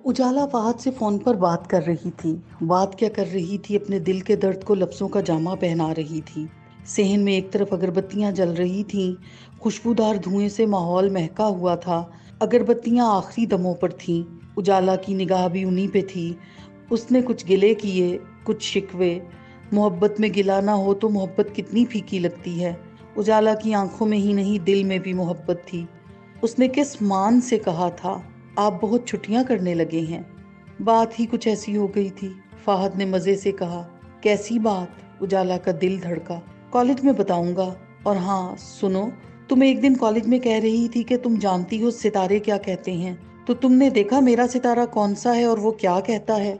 اجالا فہد سے فون پر بات کر رہی تھی۔ بات کیا کر رہی تھی، اپنے دل کے درد کو لفظوں کا جامہ پہنا رہی تھی۔ صحن میں ایک طرف اگربتیاں جل رہی تھیں، خوشبودار دھوئیں سے ماحول مہکا ہوا تھا۔ اگربتیاں آخری دموں پر تھیں، اجالا کی نگاہ بھی انہی پہ تھی۔ اس نے کچھ گلے کیے، کچھ شکوے۔ محبت میں گلا نہ ہو تو محبت کتنی پھیکی لگتی ہے۔ اجالا کی آنکھوں میں ہی نہیں، دل میں بھی محبت تھی۔ اس نے کس مان سے کہا تھا، آپ بہت چھٹیاں کرنے لگے ہیں؟ بات ہی کچھ ایسی ہو گئی تھی۔ فہد نے مزے سے کہا، کیسی بات؟ اجالا کا دل دھڑکا۔ کالج میں بتاؤں گا۔ اور ہاں سنو، تم ایک دن کالج میں کہہ رہی تھی کہ تم جانتی ہو ستارے کیا کہتے ہیں، تو تم نے دیکھا میرا ستارہ کون سا ہے اور وہ کیا کہتا ہے؟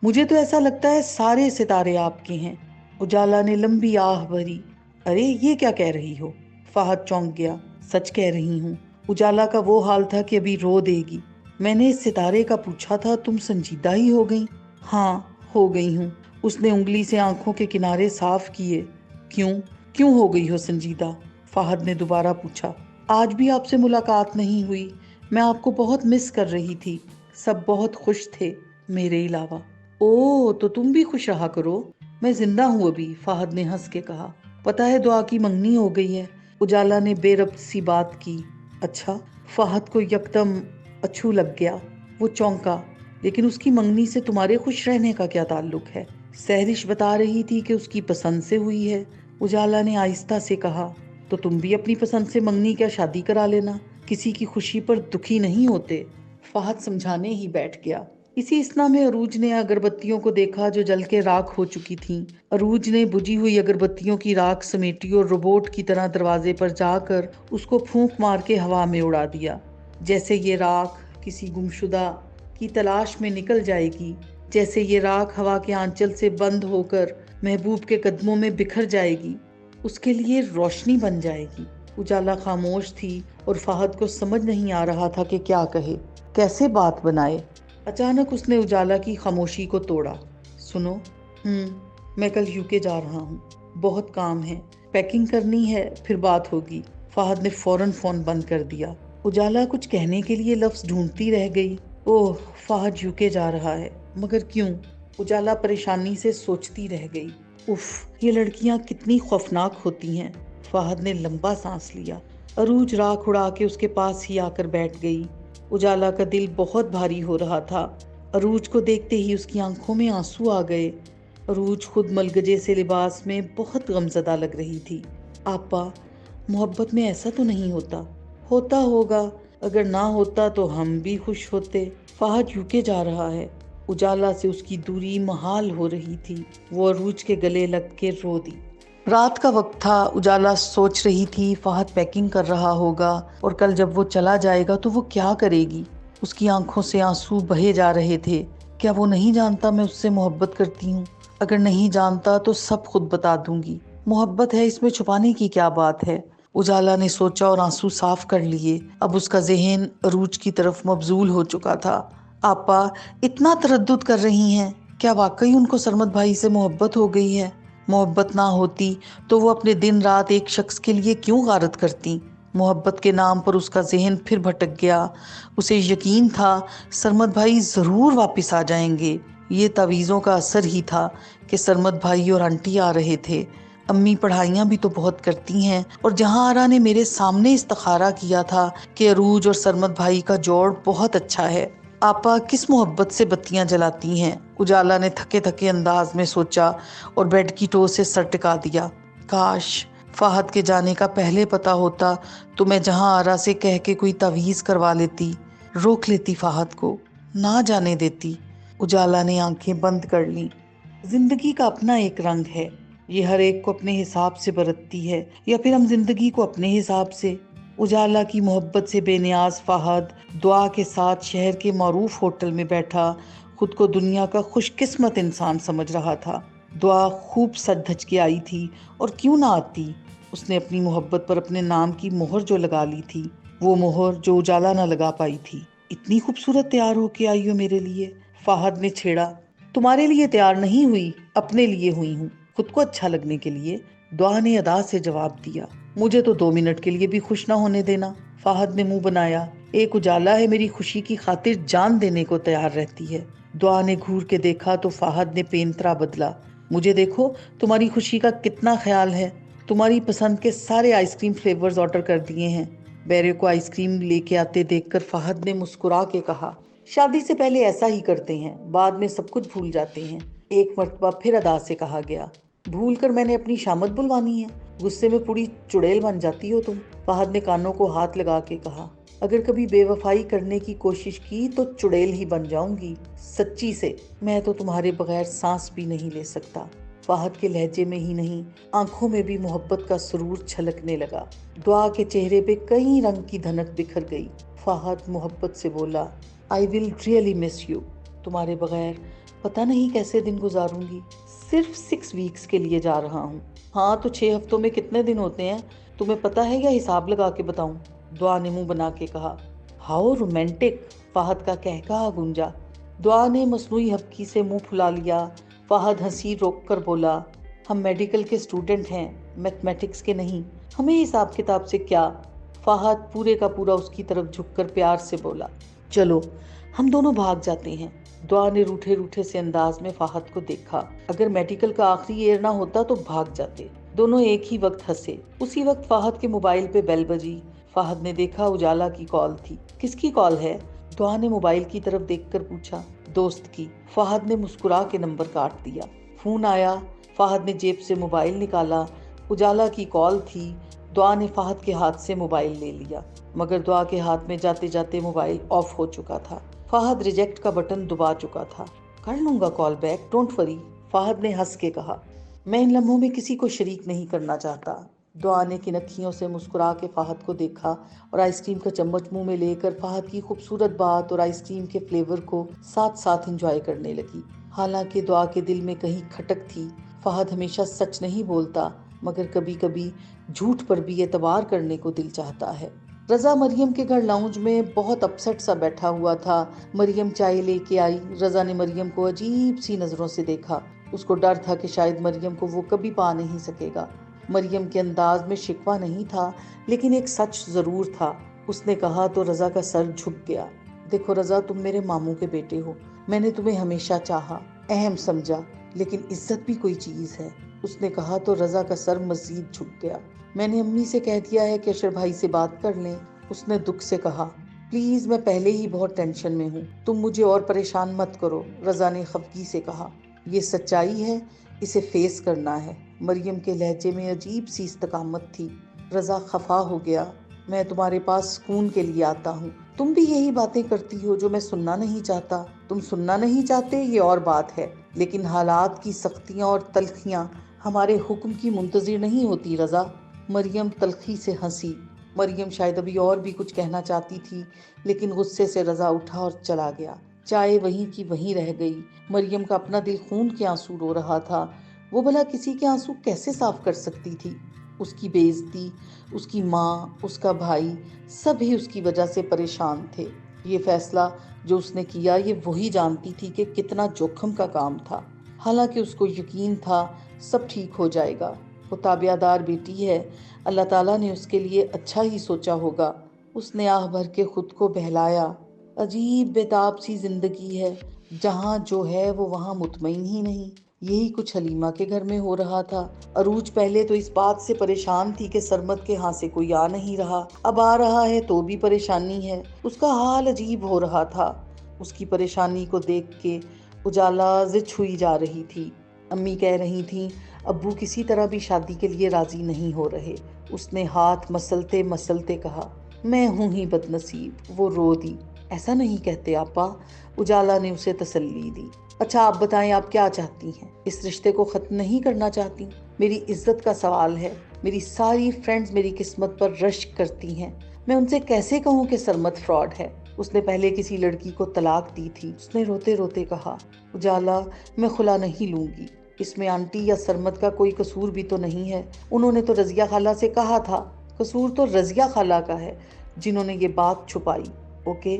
مجھے تو ایسا لگتا ہے سارے ستارے آپ کے ہیں۔ اجالا نے لمبی آہ بھری۔ ارے یہ کیا کہہ رہی ہو؟ فہد چونک گیا۔ سچ کہہ رہی ہوں۔ اجالا کا وہ حال تھا کہ ابھی رو دے گی۔ میں نے اس ستارے کا پوچھا تھا، تم سنجیدہ ہی ہو گئی؟ ہاں ہو گئی ہوں۔ اس نے انگلی سے آنکھوں کے کنارے صاف کیے۔ کیوں ہو گئی ہو سنجیدہ؟ فہد نے دوبارہ پوچھا۔ آج بھی آپ سے ملاقات نہیں ہوئی، میں آپ کو بہت مس کر رہی تھی۔ سب بہت خوش تھے میرے علاوہ۔ او تو تم بھی خوش رہا کرو۔ میں زندہ ہوں ابھی، فہد نے ہنس کے کہا۔ پتہ ہے دعا کی منگنی ہو گئی ہے۔ اجالا نے بے ربط سی بات کی۔ اچھا؟ فہد کو یکدم اچھو لگ گیا۔ وہ چونکا۔ لیکن اس کی منگنی سے تمہارے خوش رہنے کا کیا تعلق ہے؟ سہرش بتا رہی تھی کہ اس کی پسند سے ہوئی ہے۔ اجالا نے آہستہ سے کہا۔ تو تم بھی اپنی پسند سے منگنی کیا شادی کرا لینا، کسی کی خوشی پر دکھی نہیں ہوتے۔ فہد سمجھانے ہی بیٹھ گیا۔ اسی اثنا میں عروج نے اگربتیوں کو دیکھا جو جل کے راکھ ہو چکی تھیں۔ عروج نے بجھی ہوئی اگربتیوں کی راکھ سمیٹی اور روبوٹ کی طرح دروازے پر جا کر اس کو پھونک مار کے ہوا میں اڑا دیا، جیسے یہ راکھ کسی گمشدہ کی تلاش میں نکل جائے گی، جیسے یہ راکھ ہوا کے آنچل سے بند ہو کر محبوب کے قدموں میں بکھر جائے گی، اس کے لیے روشنی بن جائے گی۔ اجالا خاموش تھی اور فہد کو سمجھ نہیں آ رہا تھا کہ کیا کہے، کیسے بات بنائے۔ اچانک اس نے اجالا کی خاموشی کو توڑا۔ سنو، میں کل یوکے جا رہا ہوں، بہت کام ہے، پیکنگ کرنی ہے، پھر بات ہوگی۔ فہد نے فوراً فون بند کر دیا۔ اجالا کچھ کہنے کے لیے لفظ ڈھونڈتی رہ گئی۔ اوہ، فہد یوکے جا رہا ہے، مگر کیوں؟ اجالا پریشانی سے سوچتی رہ گئی۔ اف، یہ لڑکیاں کتنی خوفناک ہوتی ہیں۔ فہد نے لمبا سانس لیا۔ عروج راکھ اڑا کے اس کے پاس ہی آ کر بیٹھ گئی۔ اجالا کا دل بہت بھاری ہو رہا تھا۔ عروج کو دیکھتے ہی اس کی آنکھوں میں آنسو آ گئے۔ عروج خود ملگجے سے لباس میں بہت غمزدہ لگ رہی تھی۔ آپا، محبت میں ایسا تو نہیں ہوتا؟ ہوتا ہوگا، اگر نہ ہوتا تو ہم بھی خوش ہوتے۔ فہد یوکے جا رہا ہے۔ اجالا سے اس کی دوری محال ہو رہی تھی۔ وہ عروج کے گلے لگ کے رو دی۔ رات کا وقت تھا۔ اجالا سوچ رہی تھی فہد پیکنگ کر رہا ہوگا اور کل جب وہ چلا جائے گا تو وہ کیا کرے گی۔ اس کی آنکھوں سے آنسو بہے جا رہے تھے۔ کیا وہ نہیں جانتا میں اس سے محبت کرتی ہوں؟ اگر نہیں جانتا تو سب خود بتا دوں گی۔ محبت ہے، اس میں چھپانے کی کیا بات ہے؟ اجالا نے سوچا اور آنسو صاف کر لیے۔ اب اس کا ذہن عروج کی طرف مبذول ہو چکا تھا۔ آپا اتنا تردد کر رہی ہیں، کیا واقعی ان کو سرمد بھائی سے محبت ہو گئی ہے؟ محبت نہ ہوتی تو وہ اپنے دن رات ایک شخص کے لیے کیوں غارت کرتی؟ محبت کے نام پر اس کا ذہن پھر بھٹک گیا۔ اسے یقین تھا سرمد بھائی ضرور واپس آ جائیں گے۔ یہ تعویذوں کا اثر ہی تھا کہ سرمد بھائی اور آنٹی آ رہے تھے۔ امی پڑھائیاں بھی تو بہت کرتی ہیں، اور جہاں آرا نے میرے سامنے استخارہ کیا تھا کہ عروج اور سرمد بھائی کا جوڑ بہت اچھا ہے۔ آپا کس محبت سے بتیاں جلاتی ہیں؟ اجالا نے تھکے تھکے انداز میں سوچا اور بیڈ کی ٹو سے سر ٹکا دیا۔ کاش فہد کے جانے کا پہلے پتا ہوتا تو میں جہاں آرا سے کہہ کے کوئی تعویذ کروا لیتی، روک لیتی فہد کو، نہ جانے دیتی۔ اجالا نے آنکھیں بند کر لیں۔ زندگی کا اپنا ایک رنگ ہے، یہ ہر ایک کو اپنے حساب سے برتتی ہے، یا پھر ہم زندگی کو اپنے حساب سے۔ اجالا کی محبت سے بے نیاز فہد دعا کے ساتھ شہر کے معروف ہوٹل میں بیٹھا خود کو دنیا کا خوش قسمت انسان سمجھ رہا تھا۔ دعا خوب سج دھج کے آئی تھی، اور کیوں نہ آتی؟ اس نے اپنی محبت پر اپنے نام کی مہر جو لگا لی تھی، وہ مہر جو اجالا نہ لگا پائی تھی۔ اتنی خوبصورت تیار ہو کے آئی ہو میرے لیے؟ فہد نے چھیڑا۔ تمہارے لیے تیار نہیں ہوئی، اپنے لیے ہوئی ہوں، خود کو اچھا لگنے کے لیے، دعا نے ادا سے جواب دیا۔ مجھے تو 2 منٹ کے لیے بھی خوش نہ ہونے دینا۔ فہد نے منہ بنایا۔ ایک اجالا ہے میری خوشی کی خاطر جان دینے کو تیار رہتی ہے۔ دعا نے گھور کے دیکھا تو فہد نے پینترا بدلا۔ مجھے دیکھو، تمہاری خوشی کا کتنا خیال ہے۔ تمہاری پسند کے سارے آئس کریم فلیورز آرڈر کر دیے ہیں۔ بیرے کو آئس کریم لے کے آتے دیکھ کر فہد نے مسکرا کے کہا، شادی سے پہلے ایسا ہی کرتے ہیں، بعد میں سب کچھ بھول جاتے ہیں۔ ایک مرتبہ پھر ادا سے کہا گیا، بھول کر میں نے اپنی شامت بلوانی ہے؟ غصے میں پوری چڑیل بن جاتی ہو تم۔ فہد نے کانوں کو ہاتھ لگا کے کہا، اگر کبھی بے وفائی کرنے کی کوشش کی تو چڑیل ہی بن جاؤں گی۔ سچی سے، میں تو تمہارے بغیر سانس بھی نہیں لے سکتا۔ فہد کے لہجے میں ہی نہیں، آنکھوں میں بھی محبت کا سرور چھلکنے لگا۔ دعا کے چہرے پہ کئی رنگ کی دھنک بکھر گئی۔ فہد محبت سے بولا، I will really miss you۔ تمہارے بغیر پتہ نہیں کیسے دن گزاروں گی۔ صرف 6 ویکس کے لیے جا رہا ہوں۔ ہاں تو 6 ہفتوں میں کتنے دن ہوتے ہیں تمہیں پتہ ہے یا حساب لگا کے بتاؤں؟ دعا نے منہ بنا کے کہا۔ ہاؤ رومانٹک، فہد کا کہا گونجا۔ دعا نے مصنوعی ہبکی سے منہ پھلا لیا۔ فہد ہنسی روک کر بولا، ہم میڈیکل کے اسٹوڈنٹ ہیں، میتھمیٹکس کے نہیں، ہمیں حساب کتاب سے کیا؟ فہد پورے کا پورا اس کی طرف جھک کر پیار سے بولا، چلو ہم دونوں بھاگ جاتے ہیں۔ دعا نے روٹھے روٹھے سے انداز میں فہد کو دیکھا۔ اگر میڈیکل کا آخری ایئر نہ ہوتا تو بھاگ جاتے۔ دونوں ایک ہی وقت ہنسے۔ اسی وقت فہد کے موبائل پہ بیل بجی۔ فہد نے دیکھا اجالا کی کال تھی۔ کس کی کال ہے؟ دعا نے موبائل کی طرف دیکھ کر پوچھا۔ دوست کی۔ فہد نے مسکرا کے نمبر کاٹ دیا۔ فون آیا۔ فہد نے جیب سے موبائل نکالا۔ اجالا کی کال تھی۔ دعا نے فہد کے ہاتھ سے موبائل لے لیا، مگر دعا کے ہاتھ میں جاتے جاتے موبائل آف ہو چکا تھا۔ فہد ریجیکٹ کا بٹن دبا چکا تھا۔ کر لوں گا call back, don't worry, Fahad نے ہنس کے کہا۔ میں ان لمحوں میں کسی کو شریک نہیں کرنا چاہتا۔ دعا نے کنکھیوں سے مسکرا کے فہد کو دیکھا اور آئس کریم کا چمچ منہ میں لے کر فہد کی خوبصورت بات اور آئس کریم کے فلیور کو ساتھ ساتھ انجوائے کرنے لگی۔ حالانکہ دعا کے دل میں کہیں کھٹک تھی۔ فہد ہمیشہ سچ نہیں بولتا، مگر کبھی کبھی جھوٹ پر بھی اعتبار کرنے کو دل چاہتا ہے۔ رضا مریم کے گھر لاؤنج میں بہت اپسٹ سا بیٹھا ہوا تھا۔ مریم چائے لے کے آئی۔ رضا نے مریم کو عجیب سی نظروں سے دیکھا۔ اس کو ڈر تھا کہ شاید مریم کو وہ کبھی پا نہیں سکے گا۔ مریم کے انداز میں شکوہ نہیں تھا، لیکن ایک سچ ضرور تھا۔ اس نے کہا تو رضا کا سر جھک گیا۔ دیکھو رضا، تم میرے ماموں کے بیٹے ہو، میں نے تمہیں ہمیشہ چاہا، اہم سمجھا، لیکن عزت بھی کوئی چیز ہے۔ اس نے کہا تو رضا کا سر مزید جھک گیا۔ میں نے امی سے کہہ دیا ہے کہ اشر بھائی سے بات کر لیں۔ اس نے دکھ سے کہا، پلیز میں پہلے ہی بہت ٹینشن میں ہوں، تم مجھے اور پریشان مت کرو۔ رضا نے خفگی سے کہا، یہ سچائی ہے، اسے فیس کرنا ہے۔ مریم کے لہجے میں عجیب سی استقامت تھی۔ رضا خفا ہو گیا۔ میں تمہارے پاس سکون کے لیے آتا ہوں، تم بھی یہی باتیں کرتی ہو جو میں سننا نہیں چاہتا۔ تم سننا نہیں چاہتے یہ اور بات ہے، لیکن حالات کی سختیاں اور تلخیاں ہمارے حکم کی منتظر نہیں ہوتی رضا۔ مریم تلخی سے ہنسی۔ مریم شاید ابھی اور بھی کچھ کہنا چاہتی تھی، لیکن غصے سے رضا اٹھا اور چلا گیا۔ چائے وہیں کی وہیں رہ گئی۔ مریم کا اپنا دل خون کے آنسو رو رہا تھا۔ وہ بھلا کسی کے آنسو کیسے صاف کر سکتی تھی؟ اس کی بے عزتی، اس کی ماں، اس کا بھائی، سب ہی اس کی وجہ سے پریشان تھے۔ یہ فیصلہ جو اس نے کیا، یہ وہی جانتی تھی کہ کتنا جوخم کا کام تھا۔ حالانکہ اس کو یقین تھا سب ٹھیک ہو جائے گا۔ وہ تابع دار بیٹی ہے، اللہ تعالیٰ نے اس کے لیے اچھا ہی سوچا ہوگا۔ اس نے آہ بھر کے خود کو بہلایا۔ عجیب بےتاب سی زندگی ہے، جہاں جو ہے وہ وہاں مطمئن ہی نہیں۔ یہی کچھ حلیمہ کے گھر میں ہو رہا تھا۔ عروج پہلے تو اس بات سے پریشان تھی کہ سرمد کے ہاں سے کوئی آ نہیں رہا، اب آ رہا ہے تو بھی پریشانی ہے۔ اس کا حال عجیب ہو رہا تھا۔ اس کی پریشانی کو دیکھ کے اجالا ضد ہوئی جا رہی تھی۔ امی کہہ رہی تھیں ابو کسی طرح بھی شادی کے لیے راضی نہیں ہو رہے۔ اس نے ہاتھ مسلتے مسلتے کہا، میں ہوں ہی بد نصیب۔ وہ رو دی۔ ایسا نہیں کہتے آپا، اجالا نے اسے تسلی دی۔ اچھا آپ بتائیں، آپ کیا چاہتی ہیں؟ اس رشتے کو ختم نہیں کرنا چاہتی؟ میری عزت کا سوال ہے۔ میری ساری فرینڈز میری قسمت پر رشک کرتی ہیں، میں ان سے کیسے کہوں کہ سرمد فراڈ ہے؟ اس نے پہلے کسی لڑکی کو طلاق دی تھی۔ اس نے روتے روتے کہا، اجالا میں خلا نہیں لوں گی، اس میں آنٹی یا سرمد کا کوئی قصور بھی تو نہیں ہے۔ انہوں نے تو رضیہ خالہ سے کہا تھا، قصور تو رضیہ خالہ کا ہے جنہوں نے یہ بات چھپائی۔ اوکے،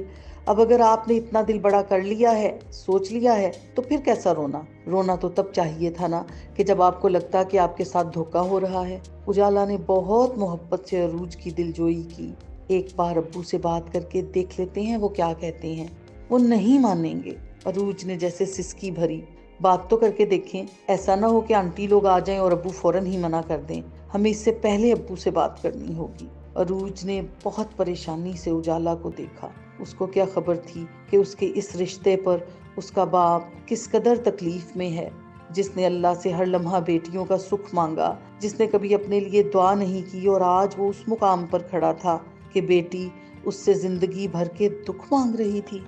اب اگر آپ نے اتنا دل بڑا کر لیا ہے، سوچ لیا ہے، تو پھر کیسا رونا؟ رونا تو تب چاہیے تھا نا کہ جب آپ کو لگتا کہ آپ کے ساتھ دھوکا ہو رہا ہے۔ اجالا نے بہت محبت سے عروج کی دلجوئی کی۔ ایک بار ابو سے بات کر کے دیکھ لیتے ہیں وہ کیا کہتے ہیں۔ وہ نہیں مانیں گے۔ عروج نے جیسے سسکی بھری، بات تو کر کے دیکھیں، ایسا نہ ہو کہ آنٹی لوگ آ جائیں اور ابو فوراً ہی منع کر دیں، ہمیں اس سے پہلے ابو سے بات کرنی ہوگی۔ عروج نے بہت پریشانی سے اجالا کو دیکھا۔ اس کو کیا خبر تھی کہ اس کے اس رشتے پر اس کا باپ کس قدر تکلیف میں ہے، جس نے اللہ سے ہر لمحہ بیٹیوں کا سکھ مانگا، جس نے کبھی اپنے لیے دعا نہیں کی، اور آج وہ اس مقام پر کھڑا تھا کہ بیٹی اس سے زندگی بھر کے دکھ مانگ رہی تھی۔